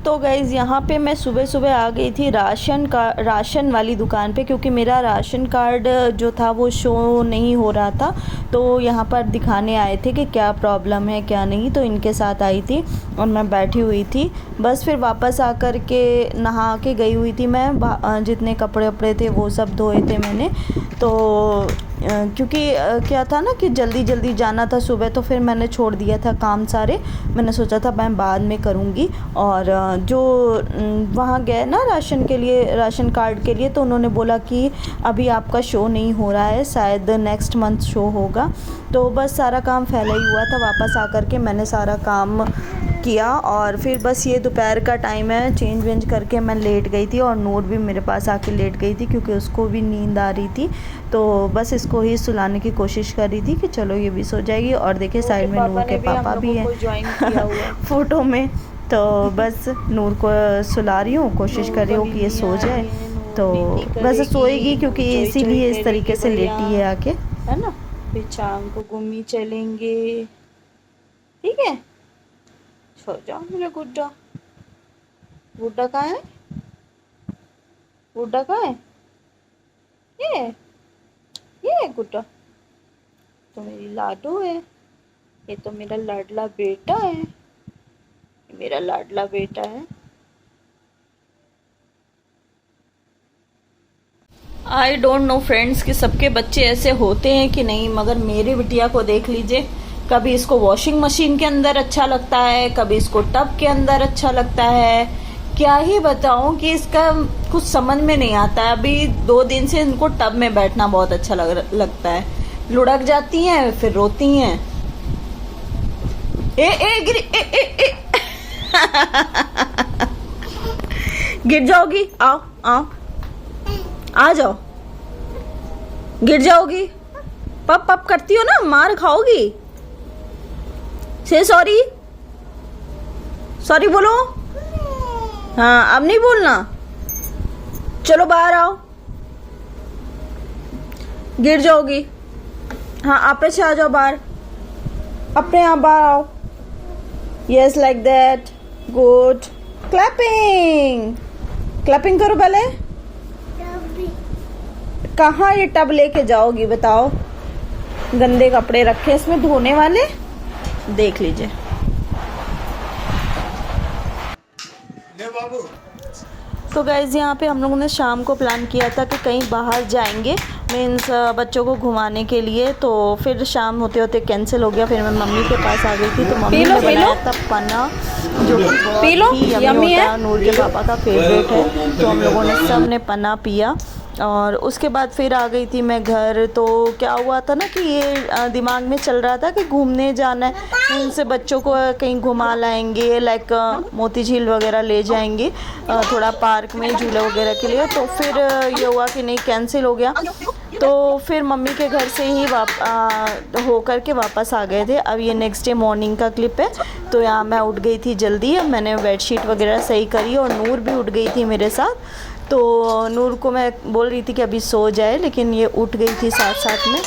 तो गाइज़ यहाँ पे मैं सुबह सुबह आ गई थी राशन वाली दुकान पे, क्योंकि मेरा राशन कार्ड जो था वो शो नहीं हो रहा था। तो यहाँ पर दिखाने आए थे कि क्या प्रॉब्लम है क्या नहीं, तो इनके साथ आई थी और मैं बैठी हुई थी। बस फिर वापस आकर के नहा के गई हुई थी मैं, जितने कपड़े वपड़े थे वो सब धोए थे मैंने। तो क्योंकि क्या था ना कि जल्दी जल्दी जाना था सुबह, तो फिर मैंने छोड़ दिया था काम सारे। मैंने सोचा था मैं बाद में करूँगी। और जो वहाँ गए ना राशन के लिए, राशन कार्ड के लिए, तो उन्होंने बोला कि अभी आपका शो नहीं हो रहा है, शायद नेक्स्ट मंथ शो होगा। तो बस सारा काम फैला ही हुआ था। वापस आकर के मैंने सारा काम किया और फिर बस ये दोपहर का टाइम है, चेंज वेंज करके मैं लेट गई थी और नूर भी मेरे पास आके लेट गई थी क्योंकि उसको भी नींद आ रही थी। तो बस इसको ही सुलाने की कोशिश कर रही थी कि चलो ये भी सो जाएगी। और देखिए साइड में नूर के पापा भी हैं फ़ोटो में। तो बस नूर को सुला रही हूँ, कोशिश कर रही हूँ कि ये सो जाए। तो वैसे सोएगी क्योंकि इसीलिए इस तरीके से लेटी है आके, है ना। फिर शाम को घूमने चलेंगे, ठीक है। सो जाओ मेरा गुड्डा। गुड्डा कहाँ है? गुड्डा कहाँ है? ये गुड्डा तो मेरी लाडो है। ये तो मेरा लाडला बेटा है, ये मेरा लाडला बेटा है। आई डोंट नो फ्रेंड्स कि सबके बच्चे ऐसे होते हैं कि नहीं, मगर मेरी बिटिया को देख लीजिए। कभी इसको वॉशिंग मशीन के अंदर अच्छा लगता है, कभी इसको टब के अंदर अच्छा लगता है। क्या ही बताऊं कि इसका कुछ समझ में नहीं आता है। अभी 2 दिन से इनको टब में बैठना बहुत अच्छा लगता है। लुढ़क जाती हैं फिर रोती हैं। गिरी गिर जाओगी, आओ आओ आ जाओ। गिर जाओगी, पप पप करती हो ना, मार खाओगी। से सॉरी, सॉरी बोलो। हाँ अब नहीं बोलना, चलो बाहर आओ। गिर जाओगी। हाँ आप से आ जाओ बाहर, अपने यहाँ बाहर आओ। Yes like that, good. Clapping clapping करो पहले। कहाँ ये टब लेके जाओगी बताओ? गंदे कपड़े रखे इसमें धोने वाले, देख लीजिए। तो गाइज यहाँ पे हम लोगों ने शाम को प्लान किया था कि कहीं बाहर जाएंगे, मीन्स बच्चों को घुमाने के लिए। तो फिर शाम होते होते कैंसिल हो गया। फिर मैं मम्मी के पास आ गई थी, तो मम्मी ने बनाया था पन्ना, जो कि बहुत ही यम्मी होता है, नूर के पापा का फेवरेट है। तो हम लोगों ने सब ने पन्ना पिया और उसके बाद फिर आ गई थी मैं घर। तो क्या हुआ था ना कि ये दिमाग में चल रहा था कि घूमने जाना है, इनसे बच्चों को कहीं घुमा लाएंगे, लाइक मोती झील वगैरह ले जाएंगे, थोड़ा पार्क में झूले वगैरह के लिए। तो फिर ये हुआ कि नहीं, कैंसिल हो गया। तो फिर मम्मी के घर से ही हो कर के वापस आ गए थे। अब ये नेक्स्ट डे मॉर्निंग का क्लिप है। तो यहाँ मैं उठ गई थी जल्दी, मैंने बेडशीट वगैरह सही करी और नूर भी उठ गई थी मेरे साथ। तो नूर को मैं बोल रही थी कि अभी सो जाए, लेकिन ये उठ गई थी साथ साथ में।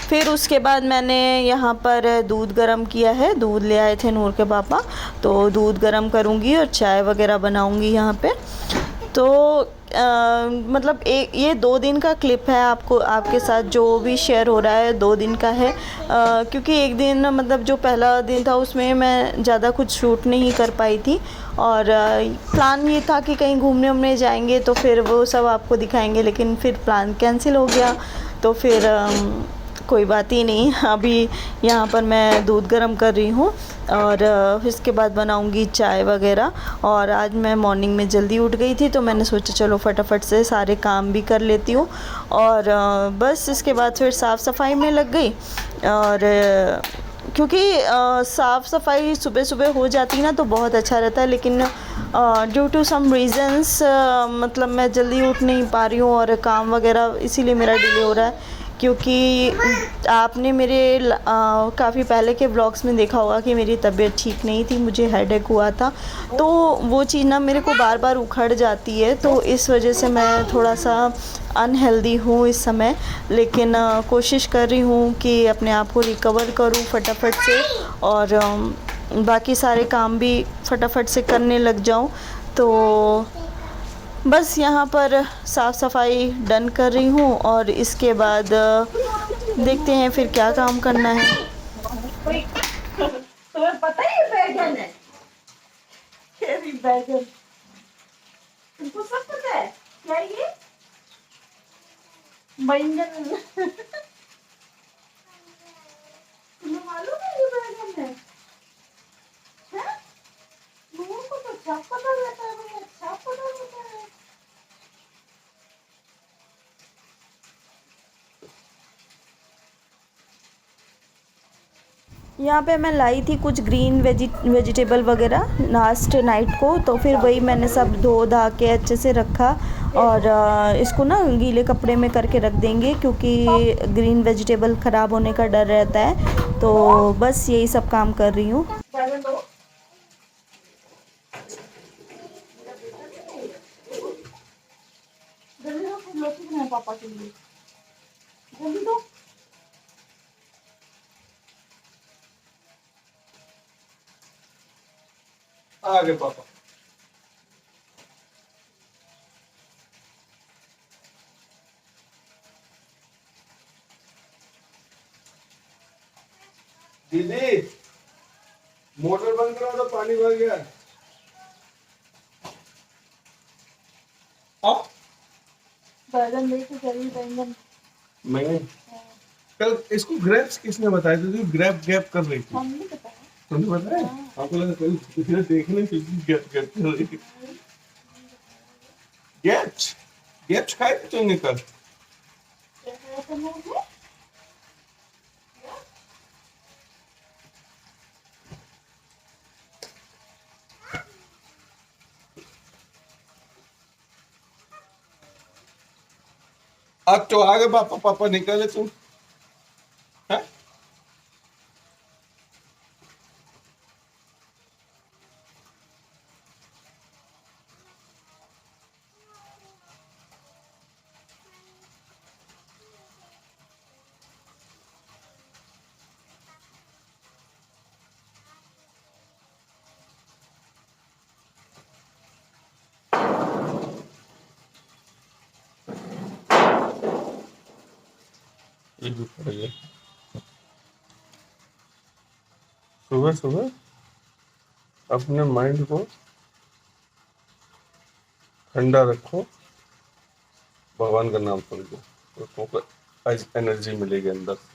फिर उसके बाद मैंने यहाँ पर दूध गरम किया है, दूध ले आए थे नूर के पापा। तो दूध गरम करूँगी और चाय वगैरह बनाऊँगी यहाँ पे। तो मतलब ये 2 दिन का क्लिप है, आपके साथ जो भी शेयर हो रहा है 2 दिन का है। क्योंकि एक दिन मतलब जो पहला दिन था उसमें मैं ज़्यादा कुछ शूट नहीं कर पाई थी। और प्लान ये था कि कहीं घूमने उमने जाएंगे तो फिर वो सब आपको दिखाएंगे, लेकिन फिर प्लान कैंसिल हो गया। तो फिर कोई बात ही नहीं। अभी यहाँ पर मैं दूध गर्म कर रही हूँ और इसके बाद बनाऊँगी चाय वगैरह। और आज मैं मॉर्निंग में जल्दी उठ गई थी, तो मैंने सोचा चलो फटाफट से सारे काम भी कर लेती हूँ। और बस इसके बाद फिर साफ़ सफाई में लग गई। और क्योंकि साफ़ सफाई सुबह सुबह हो जाती ना तो बहुत अच्छा रहता है, लेकिन ड्यू टू सम रीज़न्स मतलब मैं जल्दी उठ नहीं पा रही हूँ और काम वगैरह, इसीलिए मेरा डिले हो रहा है। क्योंकि आपने मेरे काफ़ी पहले के व्लॉग्स में देखा होगा कि मेरी तबीयत ठीक नहीं थी, मुझे हेडेक हुआ था। तो वो चीज़ ना मेरे को बार बार उखड़ जाती है, तो इस वजह से मैं थोड़ा सा अनहेल्दी हूँ इस समय। लेकिन कोशिश कर रही हूँ कि अपने आप को रिकवर करूँ फटाफट से और बाकी सारे काम भी फटाफट से करने लग जाऊं। तो बस यहाँ पर साफ़ सफाई डन कर रही हूँ और इसके बाद देखते हैं फिर क्या काम करना है। तुम्हें पता है बैगन है, बैगन तुमको सब पता है क्या ये बैंगन तुम्हें मालूम है ये बैगन है? हैं? लोगों को तो सब पता रहता है, मुझे सब पता रहता है। यहाँ पे मैं लाई थी कुछ ग्रीन वेजिटेबल वगैरह लास्ट नाइट को, तो फिर वही मैंने सब धो धा के अच्छे से रखा और इसको ना गीले कपड़े में करके रख देंगे क्योंकि ग्रीन वेजिटेबल ख़राब होने का डर रहता है। तो बस यही सब काम कर रही हूँ। बैगन दो, जल्दी दो, कुछ रोटी बनाए पापा के लिए, जल्दी दो। आगे पापा। दीदी मोटर बंद करो तो पानी भर गया। अब बैगन लेके चलिए, बैगन मैं कल इसको ग्रेप्स किसने बताया था? ग्रैप गैप कर रही थी, हम नहीं पता है। तुमने बताया? आपको लगा कल किसी ने देखने की गैप गैप कर रही थी। गैप्स गैप्स खाए थे तुमने कल? क्या खाया था मैंने? अब तो आगे पापा पापा निकले तुम हैं? ये भी पड़ेगा। सुबह सुबह अपने माइंड को ठंडा रखो, भगवान का नाम समझो, तो तुमको आज एनर्जी मिलेगी अंदर से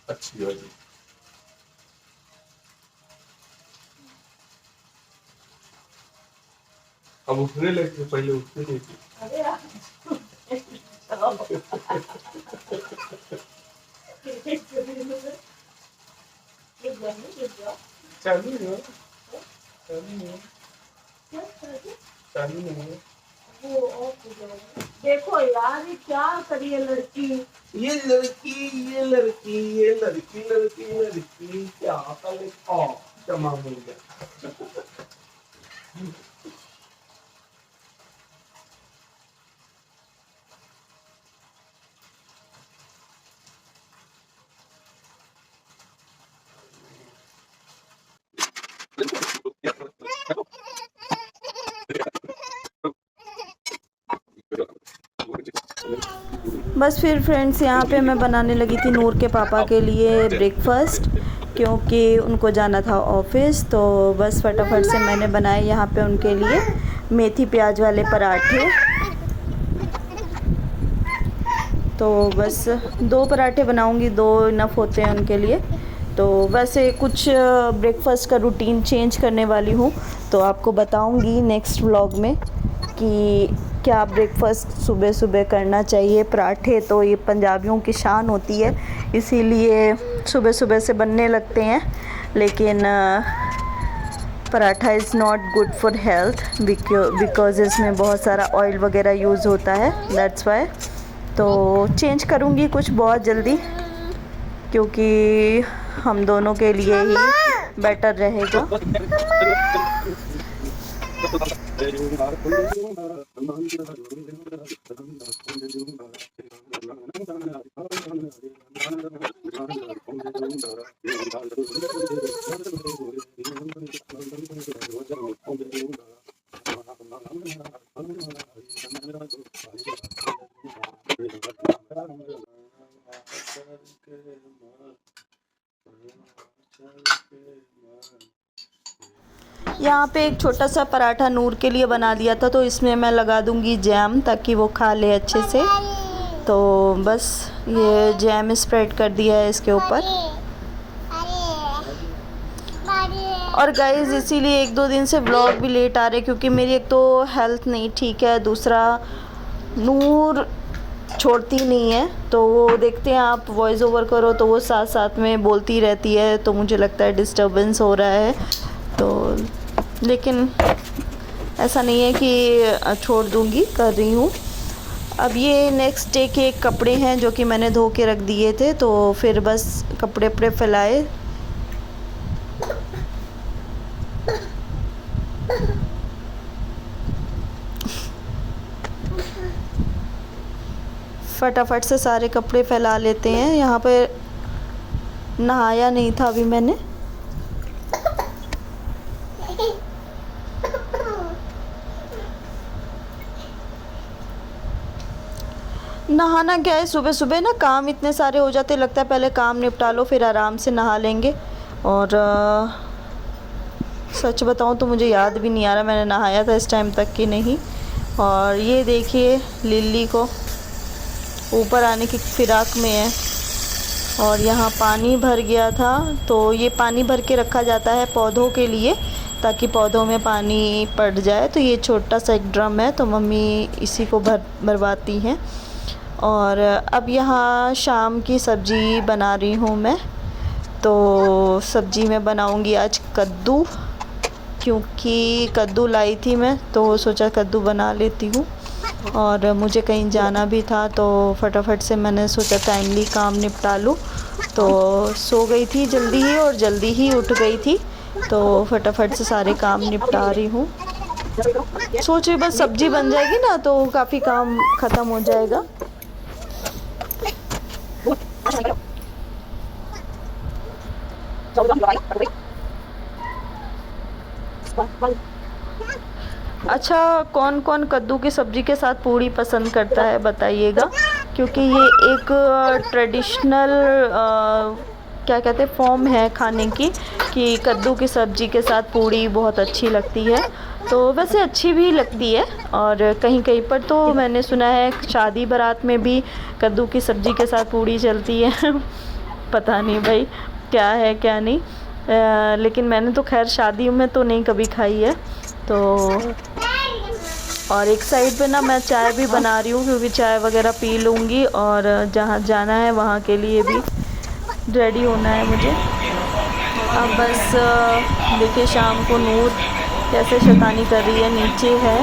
अच्छी वाली। अब उठने लगे, पहले उठते नहीं थे। अरे यार, चलो। चालू है, चालू है, चालू है। देखो यार, ये क्या करी है लड़की, ये लड़की ये लड़की ये लड़की लड़की लड़की क्या कल जमा हो गया। बस फिर फ्रेंड्स यहाँ पे मैं बनाने लगी थी नूर के पापा के लिए ब्रेकफास्ट क्योंकि उनको जाना था ऑफिस। तो बस फटाफट से मैंने बनाए यहाँ पे उनके लिए मेथी प्याज वाले पराठे। तो बस 2 पराठे बनाऊँगी, 2 इनफ होते हैं उनके लिए। तो वैसे कुछ ब्रेकफास्ट का रूटीन चेंज करने वाली हूँ, तो आपको बताऊँगी नेक्स्ट व्लॉग में कि क्या ब्रेकफास्ट सुबह सुबह करना चाहिए। पराठे तो ये पंजाबियों की शान होती है, इसीलिए सुबह सुबह से बनने लगते हैं। लेकिन paratha is not good for health because इसमें बहुत सारा ऑयल वगैरह यूज़ होता है, दैट्स वाई। तो चेंज करूँगी कुछ बहुत जल्दी क्योंकि हम दोनों के लिए ही बेटर रहेगा। यहाँ पे एक छोटा सा पराठा नूर के लिए बना दिया था, तो इसमें मैं लगा दूँगी जैम ताकि वो खा ले अच्छे से। तो बस ये जैम स्प्रेड कर दिया है इसके ऊपर। और गाइज़ इसीलिए 1-2 दिन से व्लॉग भी लेट आ रहे, क्योंकि मेरी एक तो हेल्थ नहीं ठीक है, दूसरा नूर छोड़ती नहीं है। तो वो देखते हैं आप वॉइस ओवर करो तो वो साथ साथ में बोलती रहती है, तो मुझे लगता है डिस्टर्बेंस हो रहा है। तो लेकिन ऐसा नहीं है कि छोड़ दूँगी, कर रही हूँ। अब ये नेक्स्ट डे के कपड़े हैं जो कि मैंने धो के रख दिए थे, तो फिर बस कपड़े फैलाए। फटाफट से सारे कपड़े फैला लेते हैं। यहाँ पे नहाया नहीं था अभी मैंने। नहाना क्या है, सुबह सुबह ना काम इतने सारे हो जाते, लगता है पहले काम निपटा लो फिर आराम से नहा लेंगे। और सच बताऊं तो मुझे याद भी नहीं आ रहा मैंने नहाया था इस टाइम तक कि नहीं। और ये देखिए लिली को ऊपर आने की फिराक में है। और यहाँ पानी भर गया था, तो ये पानी भर के रखा जाता है पौधों के लिए, ताकि पौधों में पानी पड़ जाए। तो ये छोटा सा एक ड्रम है, तो मम्मी इसी को भरवाती हैं। और अब यहाँ शाम की सब्ज़ी बना रही हूँ मैं। तो सब्ज़ी में बनाऊँगी आज कद्दू, क्योंकि कद्दू लाई थी मैं, तो सोचा कद्दू बना लेती हूँ। और मुझे कहीं जाना भी था, तो फटाफट से मैंने सोचा टाइमली काम निपटा लूँ। तो सो गई थी जल्दी ही और जल्दी ही उठ गई थी, तो फटाफट से सारे काम निपटा रही हूँ। सोच रही बस सब्ज़ी बन जाएगी ना तो काफ़ी काम ख़त्म हो जाएगा। अच्छा, कौन कौन कद्दू की सब्ज़ी के साथ पूड़ी पसंद करता है बताइएगा, क्योंकि ये एक ट्रेडिशनल क्या कहते हैं फॉर्म है खाने की, कि कद्दू की सब्ज़ी के साथ पूड़ी बहुत अच्छी लगती है। तो वैसे अच्छी भी लगती है, और कहीं कहीं पर तो मैंने सुना है शादी बारात में भी कद्दू की सब्ज़ी के साथ पूड़ी चलती है। पता नहीं भाई क्या है क्या नहीं, लेकिन मैंने तो खैर शादियों में तो नहीं कभी खाई है। तो और एक साइड पे ना मैं चाय भी बना रही हूँ, क्योंकि चाय वगैरह पी लूँगी और जहाँ जाना है वहाँ के लिए भी रेडी होना है मुझे। अब बस देखिए शाम को नूर कैसे शैतानी कर रही है, नीचे है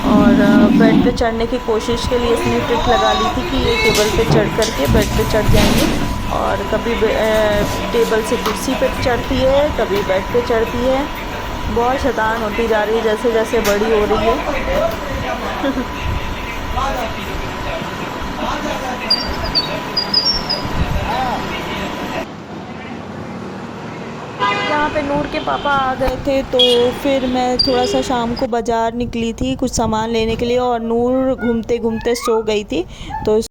और बेड पे चढ़ने की कोशिश के लिए इसने ट्रिक लगा ली थी कि ये टेबल पे चढ़ करके बेड पे चढ़ जाएंगे। और कभी टेबल से कुर्सी पे चढ़ती है, कभी बेड पे चढ़ती है। बहुत शैतान होती जा रही है जैसे जैसे बड़ी हो रही है। यहाँ पे नूर के पापा आ गए थे, तो फिर मैं थोड़ा सा शाम को बाज़ार निकली थी कुछ सामान लेने के लिए, और नूर घूमते घूमते सो गई थी। तो